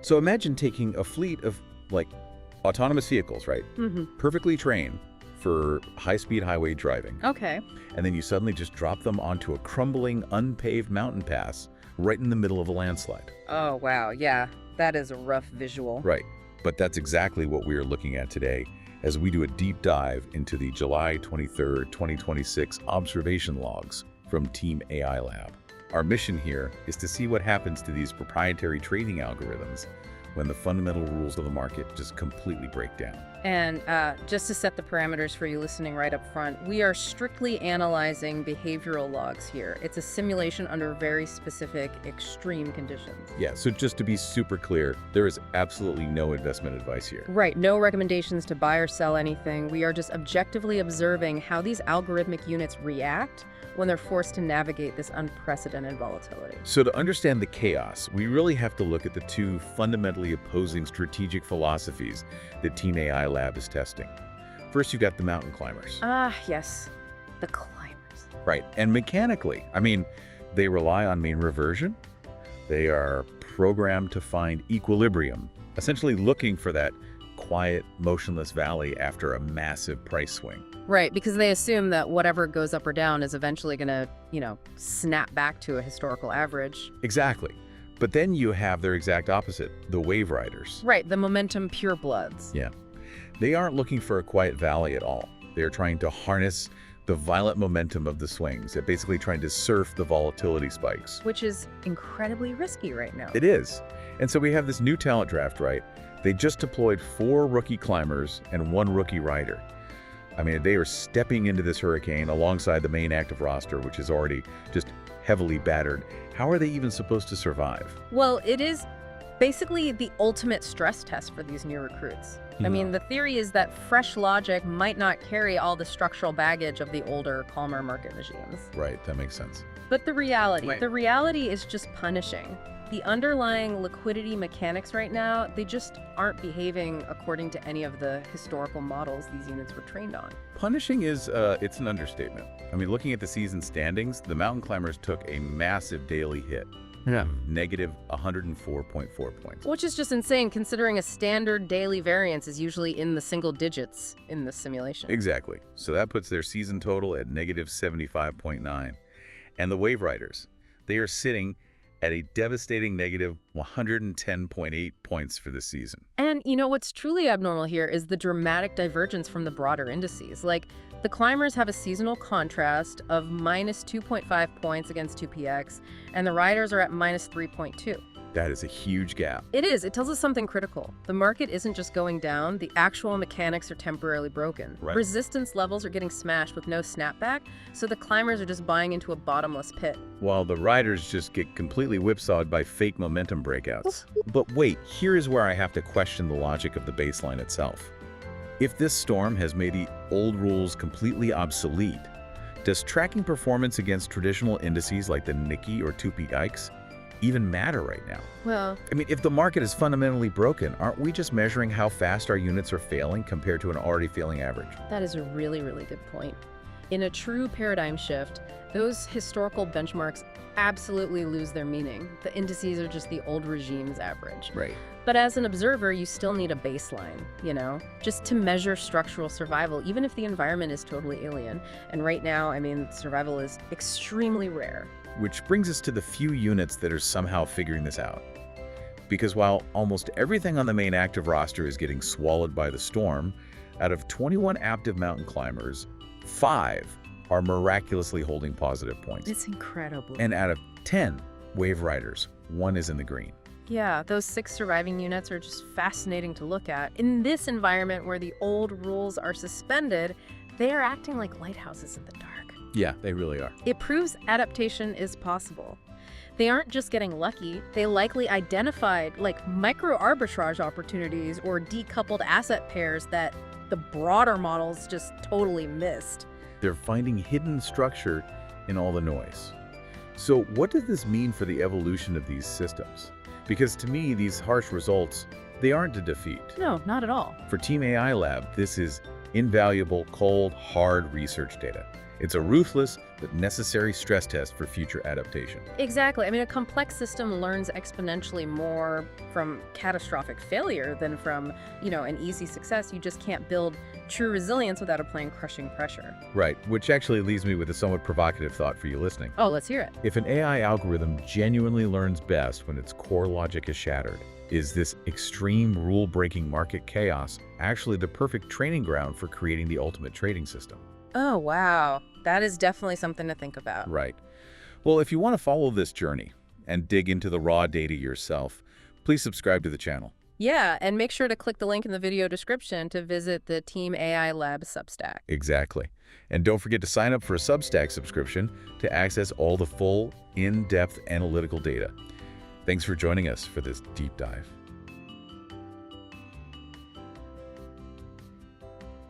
So imagine taking a fleet of, like, autonomous vehicles, right? Perfectly trained for high-speed highway driving. Okay. And then you suddenly just drop them onto a crumbling, unpaved mountain pass right in the middle of a landslide. Oh, wow. Yeah, that is a rough visual. Right. But that's exactly what we are looking at today as we do a deep dive into the July 23rd, 2026 observation logs from Team AI Lab. Our mission here is to see what happens to these proprietary trading algorithms when the fundamental rules of the market just completely break down. And just to set the parameters for you listening right up front, we are strictly analyzing behavioral logs here. It's a simulation under very specific, extreme conditions. Yeah, so just to be super clear, there is absolutely no investment advice here. Right, no recommendations to buy or sell anything. We are just objectively observing how these algorithmic units react when they're forced to navigate this unprecedented volatility. So to understand the chaos, we really have to look at the two fundamentally opposing strategic philosophies that Team AI Lab is testing. First, you've got the mountain climbers. Ah, yes, the climbers. Right, and mechanically, I mean, they rely on mean reversion. They are programmed to find equilibrium, essentially looking for that quiet, motionless valley after a massive price swing. Right, because they assume that whatever goes up or down is eventually going to, snap back to a historical average. Exactly. But then you have their exact opposite, the wave riders. Right, the momentum purebloods. Yeah. They aren't looking for a quiet valley at all. They're trying to harness the violent momentum of the swings. They're basically trying to surf the volatility spikes. Which is incredibly risky right now. It is. And so we have this new talent draft, right? They just deployed 4 rookie climbers and 1 rookie rider. I mean, they are stepping into this hurricane alongside the main active roster, which is already just heavily battered. How are they even supposed to survive? Well, it is basically the ultimate stress test for these new recruits. I mean, the theory is that fresh logic might not carry all the structural baggage of the older, calmer market regimes. Right, that makes sense. But the reality is just punishing. The underlying liquidity mechanics right now, they just aren't behaving according to any of the historical models these units were trained on. Punishing is, it's an understatement. I mean, looking at the season standings, the mountain climbers took a massive daily hit. Yeah. Negative 104.4 points. Which is just insane considering a standard daily variance is usually in the single digits in the simulation. Exactly. So that puts their season total at negative 75.9. And the wave riders, they are sitting at a devastating negative 110.8 points for the season. And what's truly abnormal here is the dramatic divergence from the broader indices. Like, the climbers have a seasonal contrast of minus 2.5 points against 2px, and the riders are at minus 3.2. That is a huge gap. It is. It tells us something critical. The market isn't just going down. The actual mechanics are temporarily broken. Right. Resistance levels are getting smashed with no snapback, so the climbers are just buying into a bottomless pit. While the riders just get completely whipsawed by fake momentum breakouts. But wait, here is where I have to question the logic of the baseline itself. If this storm has made the old rules completely obsolete, does tracking performance against traditional indices like the Nikkei or 2px even matter right now? Well, I mean, if the market is fundamentally broken, aren't we just measuring how fast our units are failing compared to an already failing average? that is a really, really good point. In a true paradigm shift, those historical benchmarks absolutely lose their meaning. The indices are just the old regime's average. Right. But as an observer, you still need a baseline, just to measure structural survival, even if the environment is totally alien. And right now, I mean, survival is extremely rare. Which brings us to the few units that are somehow figuring this out. Because while almost everything on the main active roster is getting swallowed by the storm, out of 21 active mountain climbers, 5 are miraculously holding positive points. It's incredible. And out of 10 wave riders, 1 is in the green. Yeah, those 6 surviving units are just fascinating to look at. In this environment where the old rules are suspended, they are acting like lighthouses in the dark. Yeah, they really are. It proves adaptation is possible. They aren't just getting lucky, they likely identified micro arbitrage opportunities or decoupled asset pairs that the broader models just totally missed. They're finding hidden structure in all the noise. So what does this mean for the evolution of these systems? Because to me, these harsh results, they aren't a defeat. No, not at all. For Team AI Lab, this is invaluable, cold, hard research data. It's a ruthless but necessary stress test for future adaptation. Exactly. I mean, a complex system learns exponentially more from catastrophic failure than from, an easy success. You just can't build true resilience without applying crushing pressure. Right, which actually leaves me with a somewhat provocative thought for you listening. Oh, let's hear it. If an AI algorithm genuinely learns best when its core logic is shattered, is this extreme rule-breaking market chaos actually the perfect training ground for creating the ultimate trading system? Oh, wow. That is definitely something to think about. Right. Well, if you want to follow this journey and dig into the raw data yourself, please subscribe to the channel. Yeah, and make sure to click the link in the video description to visit the Team AI Lab Substack. Exactly. And don't forget to sign up for a Substack subscription to access all the full, in-depth analytical data. Thanks for joining us for this deep dive.